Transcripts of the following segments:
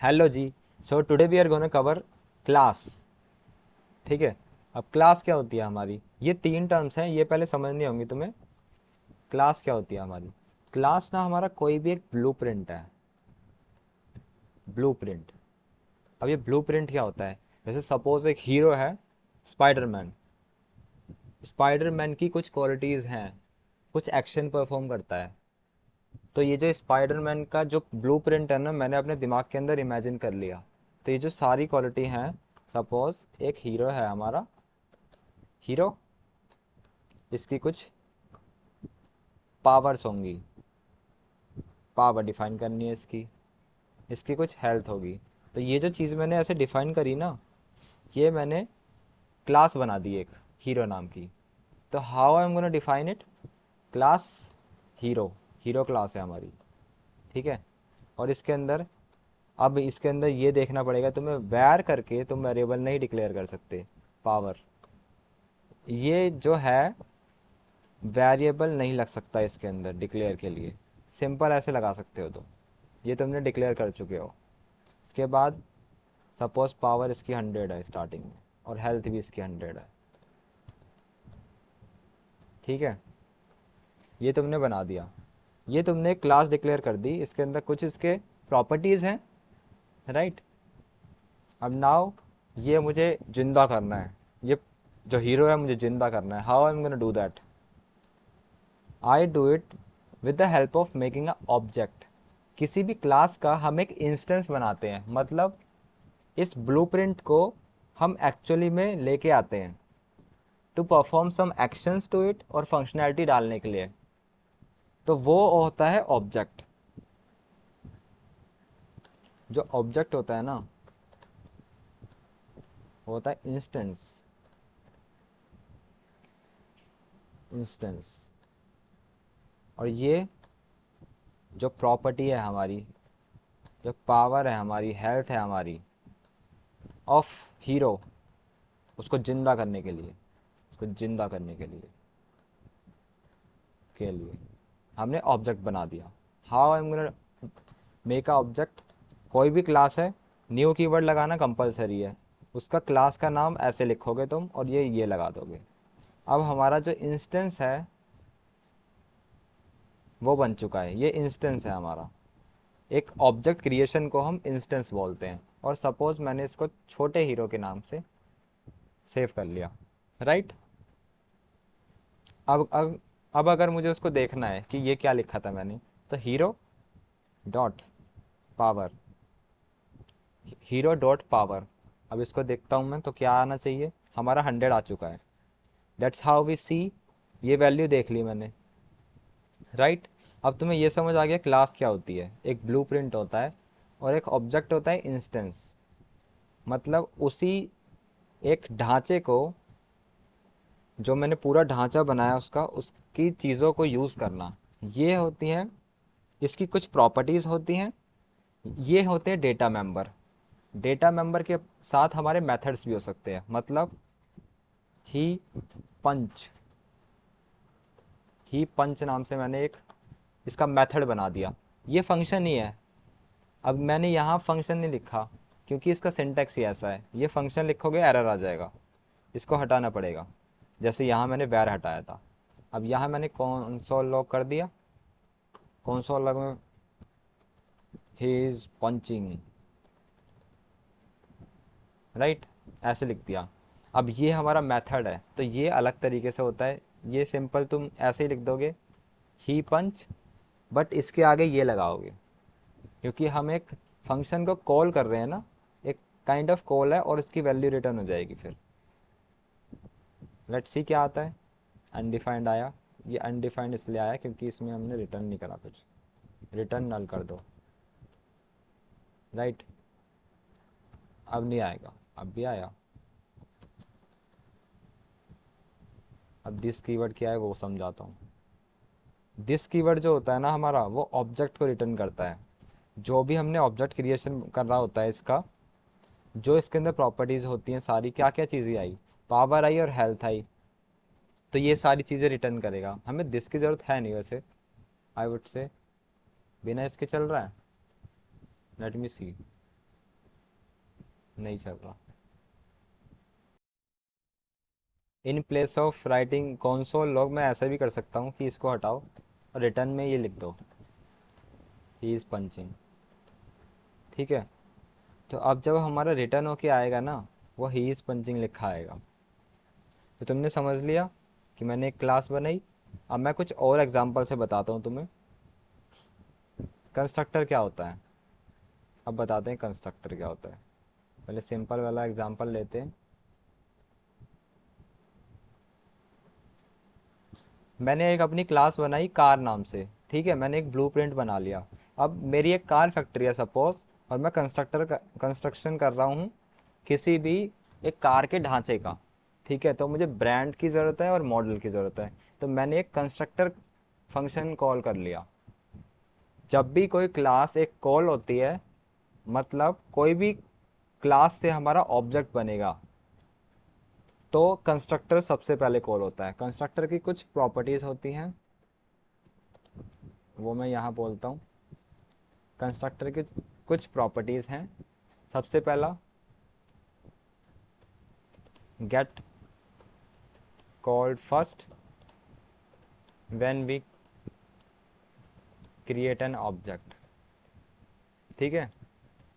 Hello ji. So today we are gonna cover class. ठीक है। अब क्लास क्या होती है हमारी, ये तीन टर्म्स हैं, ये पहले समझनी होंगी तुम्हें। क्लास क्या होती है हमारी? क्लास ना हमारा कोई भी एक ब्लूप्रिंट है। ब्लूप्रिंट। अब ये ब्लूप्रिंट क्या होता है? जैसे सपोज एक हीरो है, स्पाइडरमैन। स्पाइडरमैन की कुछ क्वालिटीज़ हैं, कुछ एक्शन परफॉर्म करता है। तो ये जो स्पाइडरमैन का जो ब्लूप्रिंट है ना, मैंने अपने दिमाग के अंदर इमेजिन कर लिया। तो ये जो सारी क्वालिटी हैं, सपोज एक हीरो है हमारा। हीरो, इसकी कुछ पावर्स होंगी, पावर डिफाइन करनी है इसकी। इसकी कुछ हेल्थ होगी। तो ये जो चीज़ मैंने ऐसे डिफाइन करी ना, ये मैंने क्लास बना दी एक हीरो नाम की। तो how I am gonna define it? Class hero. Hero class है हमारी। ठीक है। और इसके अंदर, अब इसके अंदर ये देखना पड़ेगा तुम्हें, वैर करके तुम वेरिएबल नहीं डिक्लेयर कर सकते। पावर, ये जो है वेरिएबल नहीं लग सकता इसके अंदर डिक्लेयर के लिए। सिंपल ऐसे लगा सकते हो तुम, ये तुमने डिक्लेयर कर चुके हो। इसके बाद सपोज पावर इसकी 100 है स्टार्टिंग में, और हेल्थ भी इसकी 100 है। ठीक है। ये तुमने बना दिया। ये तुमने क्लास डिक्लेयर कर दी, इसके अंदर कुछ इसके प्रॉपर्टीज़ हैं, राइट। अब नाउ ये मुझे जिंदा करना है। ये जो हीरो है मुझे जिंदा करना है। How I am gonna do that? I do it with the help of making a object. किसी भी क्लास का हम एक इंस्टेंस बनाते हैं, मतलब इस ब्लूप्रिंट को हम एक्चुअली में लेके आते हैं to perform some actions to it, और फंक्शनैलिटी डालने के लिए। तो वो होता है ऑब्जेक्ट। जो ऑब्जेक्ट होता है ना, वो होता है इंस्टेंस। इंस्टेंस। और ये जो प्रॉपर्टी है हमारी, जो पावर है हमारी, हेल्थ है हमारी ऑफ हीरो, उसको जिंदा करने के लिए, उसको जिंदा करने के लिए हमने ऑब्जेक्ट बना दिया। How I am gonna make a object? कोई भी क्लास है, न्यू कीवर्ड लगाना कंपलसरी है। उसका क्लास का नाम ऐसे लिखोगे तुम, और ये लगा दोगे। अब हमारा जो इंस्टेंस है वो बन चुका है। ये इंस्टेंस है हमारा। एक ऑब्जेक्ट क्रिएशन को हम इंस्टेंस बोलते हैं। और सपोज मैंने इसको छोटे हीरो के नाम से सेव कर लिया, राइट। अब अगर मुझे उसको देखना है कि ये क्या लिखा था मैंने, तो hero dot power, hero dot power. अब इसको देखता हूँ मैं, तो क्या आना चाहिए? हमारा 100 आ चुका है। दैट्स हाउ वी सी। ये वैल्यू देख ली मैंने, राइट। अब तुम्हें ये समझ आ गया क्लास क्या होती है। एक ब्लूप्रिंट होता है, और एक ऑब्जेक्ट होता है इंस्टेंस। मतलब उसी एक ढांचे को, जो मैंने पूरा ढांचा बनाया उसका, उसकी चीज़ों को यूज़ करना, ये होती हैं। इसकी कुछ प्रॉपर्टीज़ होती हैं। ये होते हैं डेटा मेंबर। डेटा मेंबर के साथ हमारे मेथड्स भी हो सकते हैं। मतलब ही पंच, ही पंच नाम से मैंने एक इसका मेथड बना दिया। ये फंक्शन ही है। अब मैंने यहाँ फंक्शन नहीं लिखा, क्योंकि इसका सिंटैक्स ही ऐसा है। ये फंक्शन लिखोगे एरर आ जाएगा, इसको हटाना पड़ेगा। जैसे यहाँ मैंने वैर हटाया था। अब यहाँ मैंने कंसोल लॉग कर दिया। कंसोल लॉग में ही इज पंचिंग, राइट, ऐसे लिख दिया। अब ये हमारा मेथड है, तो ये अलग तरीके से होता है। ये सिंपल तुम ऐसे ही लिख दोगे, ही पंच, बट इसके आगे ये लगाओगे, क्योंकि हम एक फंक्शन को कॉल कर रहे हैं ना। एक काइंड ऑफ कॉल है, और इसकी वैल्यू रिटर्न हो जाएगी फिर। लेट्स सी क्या आता है। अनडिफाइंड आया। ये अनडिफाइंड इसलिए आया क्योंकि इसमें हमने रिटर्न नहीं करा कुछ। रिटर्न नल कर दो, राइट। अब नहीं आएगा, अब भी आया। अब दिस कीवर्ड क्या है वो समझाता हूँ। दिस कीवर्ड जो होता है ना हमारा, वो ऑब्जेक्ट को रिटर्न करता है। जो भी हमने ऑब्जेक्ट क्रिएशन कर रहा होता है इसका, जो इसके अंदर प्रॉपर्टीज़ होती हैं सारी, क्या क्या चीज़ें आई, पावर आई और हेल्थ आई, तो ये सारी चीज़ें रिटर्न करेगा। हमें दिस की ज़रूरत है नहीं वैसे, आई वुड से। बिना इसके चल रहा है। लेट मी सी। नहीं चल रहा। In place of writing console log मैं ऐसा भी कर सकता हूँ कि इसको हटाओ और रिटर्न में ये लिख दो ही इज़ पंचिंग। ठीक है, तो अब जब हमारा रिटर्न होके आएगा ना, वो ही इज़ पंचिंग लिखा आएगा। तो तुमने समझ लिया कि मैंने एक क्लास बनाई। अब मैं कुछ और एग्जांपल से बताता हूँ तुम्हें कंस्ट्रक्टर क्या होता है। अब बताते हैं कंस्ट्रक्टर क्या होता है। पहले सिंपल वाला एग्जांपल लेते हैं। मैंने एक अपनी क्लास बनाई कार नाम से। ठीक है, मैंने एक ब्लूप्रिंट बना लिया। अब मेरी एक कार फैक्ट्री है सपोज, और मैं कंस्ट्रक्शन कर रहा हूँ किसी भी एक कार के ढांचे का। ठीक है, तो मुझे ब्रांड की ज़रूरत है और मॉडल की ज़रूरत है। तो मैंने एक कंस्ट्रक्टर फंक्शन कॉल कर लिया। जब भी कोई क्लास एक कॉल होती है, मतलब कोई भी क्लास से हमारा ऑब्जेक्ट बनेगा, तो कंस्ट्रक्टर सबसे पहले कॉल होता है। कंस्ट्रक्टर की कुछ प्रॉपर्टीज़ होती हैं, वो मैं यहाँ बोलता हूँ। कंस्ट्रक्टर की कुछ प्रॉपर्टीज़ हैं। सबसे पहला, get called first when we create an object. ठीक है,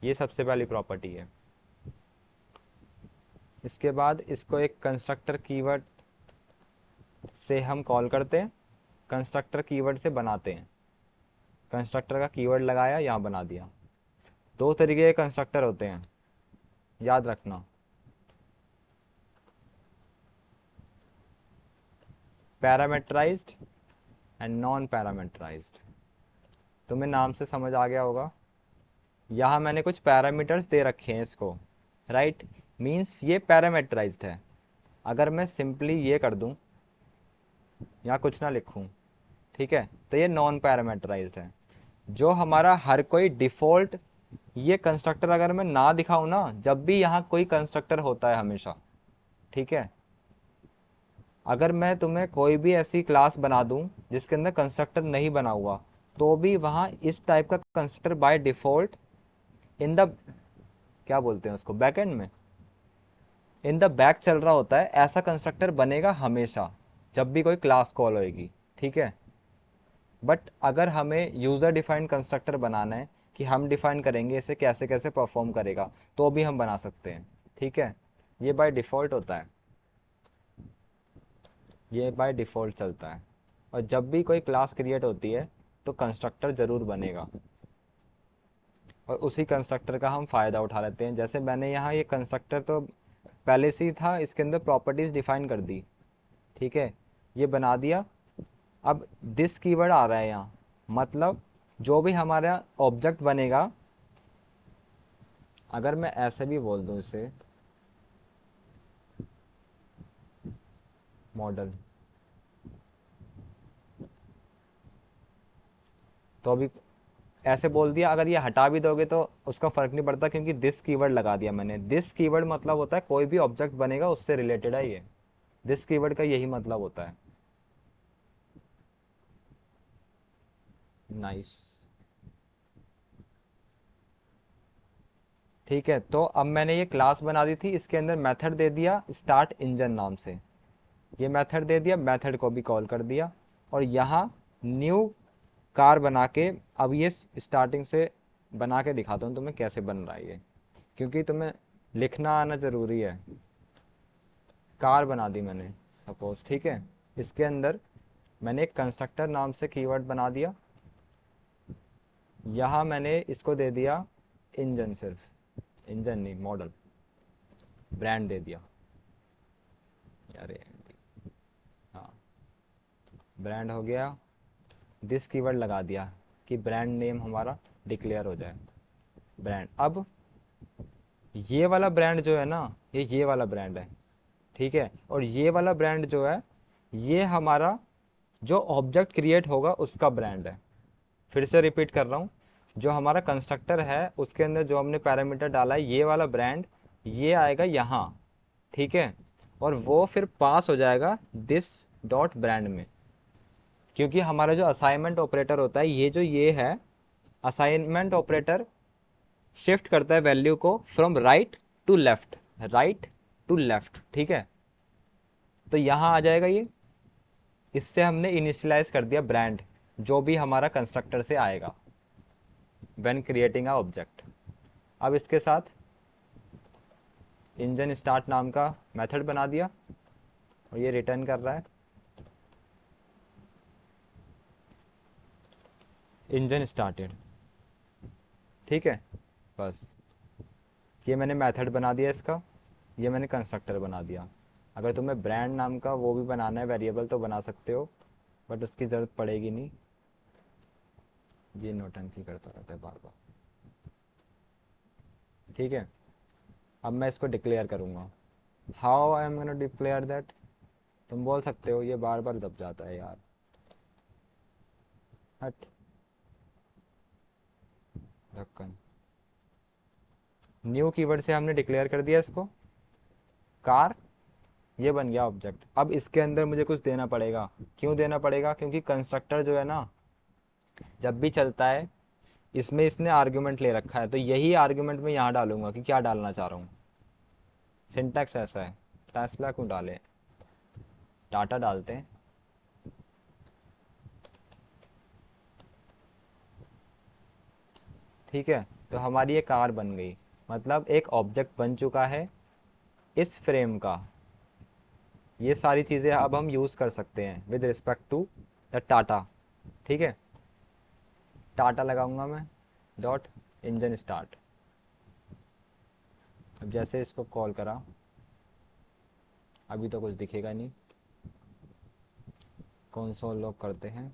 ये सबसे पहली प्रॉपर्टी है। इसके बाद इसको एक कंस्ट्रक्टर कीवर्ड से हम कॉल करते हैं, कंस्ट्रक्टर कीवर्ड से बनाते हैं। कंस्ट्रक्टर का कीवर्ड लगाया, यहाँ बना दिया। दो तरीके के कंस्ट्रक्टर होते हैं, याद रखना। Parameterised and non parameterised. तुम्हें नाम से समझ आ गया होगा। यहाँ मैंने कुछ पैरामीटर्स दे रखे हैं इसको, राइट, मीन्स ये पैरामेट्राइज्ड है। अगर मैं सिंपली ये कर दूँ, यहाँ कुछ ना लिखूँ, ठीक है, तो ये नॉन पैरामेट्राइज्ड है। जो हमारा हर कोई डिफ़ॉल्ट, ये कंस्ट्रक्टर अगर मैं ना दिखाऊँ ना, जब भी यहाँ कोई कंस्ट्रक्टर होता है हमेशा। ठीक है, अगर मैं तुम्हें कोई भी ऐसी क्लास बना दूं जिसके अंदर कंस्ट्रक्टर नहीं बना हुआ, तो भी वहाँ इस टाइप का constructor by default in the, क्या बोलते हैं उसको, बैकएंड में इन द बैक चल रहा होता है। ऐसा कंस्ट्रक्टर बनेगा हमेशा जब भी कोई क्लास कॉल होएगी। ठीक है, बट अगर हमें यूज़र डिफाइंड कंस्ट्रक्टर बनाना है कि हम डिफाइन करेंगे इसे कैसे कैसे परफॉर्म करेगा, तो भी हम बना सकते हैं। ठीक है, ये बाय डिफ़ॉल्ट होता है, ये बाय डिफ़ॉल्ट चलता है। और जब भी कोई क्लास क्रिएट होती है तो कंस्ट्रक्टर ज़रूर बनेगा, और उसी कंस्ट्रक्टर का हम फ़ायदा उठा लेते हैं। जैसे मैंने यहाँ ये कंस्ट्रक्टर तो पहले से ही था, इसके अंदर प्रॉपर्टीज़ डिफाइन कर दी। ठीक है, ये बना दिया। अब दिस कीवर्ड आ रहा है यहाँ, मतलब जो भी हमारा ऑब्जेक्ट बनेगा, अगर मैं ऐसे भी बोल दूँ इसे मॉडल, तो अभी ऐसे बोल दिया, अगर ये हटा भी दोगे तो उसका फ़र्क नहीं पड़ता, क्योंकि दिस कीवर्ड लगा दिया मैंने। दिस कीवर्ड मतलब होता है कोई भी ऑब्जेक्ट बनेगा उससे रिलेटेड है ये। दिस कीवर्ड का यही मतलब होता है। नाइस। ठीक है, तो अब मैंने ये क्लास बना दी थी, इसके अंदर मेथड दे दिया स्टार्ट इंजन नाम से। ये मेथड दे दिया, मेथड को भी कॉल कर दिया, और यहाँ न्यू कार बना के, अब ये स्टार्टिंग से बना के दिखाता हूँ तुम्हें कैसे बन रहा है ये, क्योंकि तुम्हें लिखना आना ज़रूरी है। कार बना दी मैंने सपोज। ठीक है, इसके अंदर मैंने एक कंस्ट्रक्टर नाम से कीवर्ड बना दिया। यहाँ मैंने इसको दे दिया इंजन, सिर्फ इंजन नहीं, मॉडल, ब्रांड दे दिया। अरे हाँ, ब्रांड हो गया। दिस कीवर्ड लगा दिया कि ब्रांड नेम हमारा डिक्लेयर हो जाए, ब्रांड। अब ये वाला ब्रांड जो है ना, ये वाला ब्रांड है। ठीक है, और ये वाला ब्रांड जो है, ये हमारा जो ऑब्जेक्ट क्रिएट होगा उसका ब्रांड है। फिर से रिपीट कर रहा हूँ, जो हमारा कंस्ट्रक्टर है उसके अंदर जो हमने पैरामीटर डाला है, ये वाला ब्रांड, ये आएगा यहाँ। ठीक है, और वो फिर पास हो जाएगा दिस डॉट ब्रांड में, क्योंकि हमारा जो असाइनमेंट ऑपरेटर होता है, ये है असाइनमेंट ऑपरेटर, शिफ्ट करता है वैल्यू को from right to left, right to left, ठीक है। तो यहाँ आ जाएगा ये, इससे हमने इनिशियलाइज कर दिया ब्रांड, जो भी हमारा कंस्ट्रक्टर से आएगा व्हेन क्रिएटिंग अ ऑब्जेक्ट। अब इसके साथ इंजन स्टार्ट नाम का मेथड बना दिया और ये रिटर्न कर रहा है इंजन स्टार्टेड, ठीक है। बस ये मैंने मेथड बना दिया इसका, ये मैंने कंस्ट्रक्टर बना दिया। अगर तुम्हें ब्रांड नाम का वो भी बनाना है वेरिएबल तो बना सकते हो, बट उसकी ज़रूरत पड़ेगी नहीं, ये नौटंकी करता रहता है बार बार, ठीक है। अब मैं इसको डिक्लेयर करूँगा, how I am gonna declare that. तुम बोल सकते हो ये बार बार दब जाता है यार, हट ढक्कन। न्यू कीवर्ड से हमने डिक्लेयर कर दिया इसको कार, ये बन गया ऑब्जेक्ट। अब इसके अंदर मुझे कुछ देना पड़ेगा, क्यों देना पड़ेगा, क्योंकि कंस्ट्रक्टर जो है ना जब भी चलता है इसमें इसने आर्गुमेंट ले रखा है, तो यही आर्गुमेंट मैं यहाँ डालूंगा कि क्या डालना चाह रहा हूँ। सिंटैक्स ऐसा है, टेस्ला क्यों डाले, डाटा डालते हैं, ठीक है। तो हमारी ये कार बन गई, मतलब एक ऑब्जेक्ट बन चुका है इस फ्रेम का। ये सारी चीज़ें अब हम यूज़ कर सकते हैं with respect to the data, ठीक है। टाटा लगाऊंगा मैं, डॉट इंजन स्टार्ट। अब जैसे इसको कॉल करा, अभी तो कुछ दिखेगा नहीं, कंसोल लॉग करते हैं,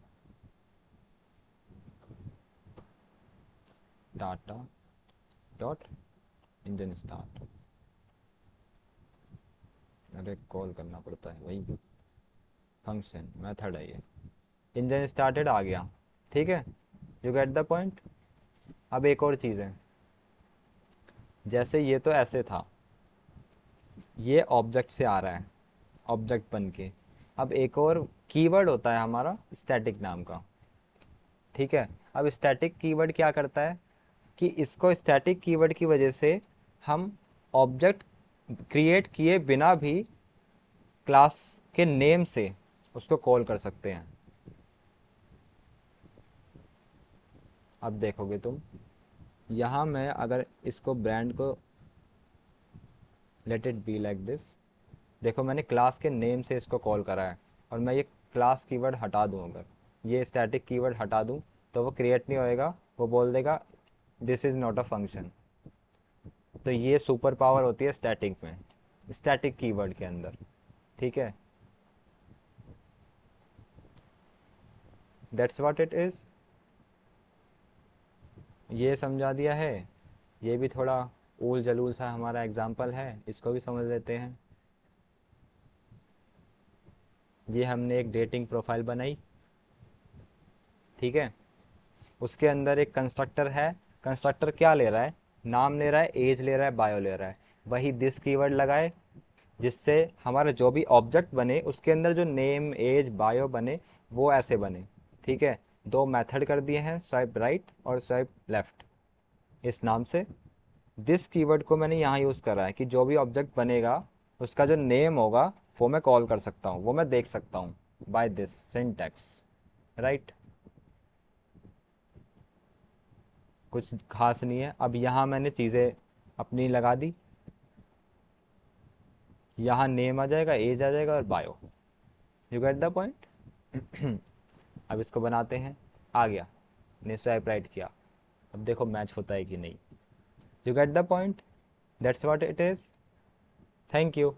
टाटा डॉट इंजन स्टार्ट। अरे कॉल करना पड़ता है वही फंक्शन मेथड है ये, इंजन स्टार्टेड आ गया, ठीक है। You get the point. अब एक और चीज़ है, जैसे ये तो ऐसे था, ये ऑब्जेक्ट से आ रहा है ऑब्जेक्ट बन के। अब एक और कीवर्ड होता है हमारा स्टैटिक नाम का, ठीक है। अब स्टैटिक कीवर्ड क्या करता है कि इसको स्टैटिक कीवर्ड की वजह से हम ऑब्जेक्ट क्रिएट किए बिना भी क्लास के नेम से उसको कॉल कर सकते हैं। अब देखोगे तुम, यहाँ मैं अगर इसको ब्रांड को let it be like this, देखो मैंने क्लास के नेम से इसको कॉल करा है, और मैं ये क्लास कीवर्ड हटा दूँ, अगर ये स्टैटिक कीवर्ड हटा दूँ तो वो क्रिएट नहीं होएगा, वो बोल देगा this is not a function. तो ये सुपर पावर होती है स्टैटिक में, स्टैटिक कीवर्ड के अंदर, ठीक है। दैट्स व्हाट इट इज़, ये समझा दिया है। ये भी थोड़ा ऊल जलूल सा हमारा एग्जाम्पल है, इसको भी समझ लेते हैं। ये हमने एक डेटिंग प्रोफाइल बनाई, ठीक है। उसके अंदर एक कंस्ट्रक्टर है, कंस्ट्रक्टर क्या ले रहा है, नाम ले रहा है, एज ले रहा है, बायो ले रहा है। वही दिस कीवर्ड लगाए जिससे हमारा जो भी ऑब्जेक्ट बने उसके अंदर जो नेम एज बायो बने वो ऐसे बने, ठीक है। दो मेथड कर दिए हैं, स्वाइप राइट और स्वाइप लेफ्ट, इस नाम से। दिस कीवर्ड को मैंने यहाँ यूज़ करा है कि जो भी ऑब्जेक्ट बनेगा उसका जो नेम होगा वो मैं कॉल कर सकता हूँ, वो मैं देख सकता हूँ बाय दिस सिंटैक्स, राइट। कुछ खास नहीं है। अब यहाँ मैंने चीज़ें अपनी लगा दी, यहाँ नेम आ जाएगा, एज आ जाएगा और bio. You get the point. अब इसको बनाते हैं, आ गया, ने स्वाइप राइट किया, अब देखो मैच होता है कि नहीं। You get the point, that's what it is. Thank you.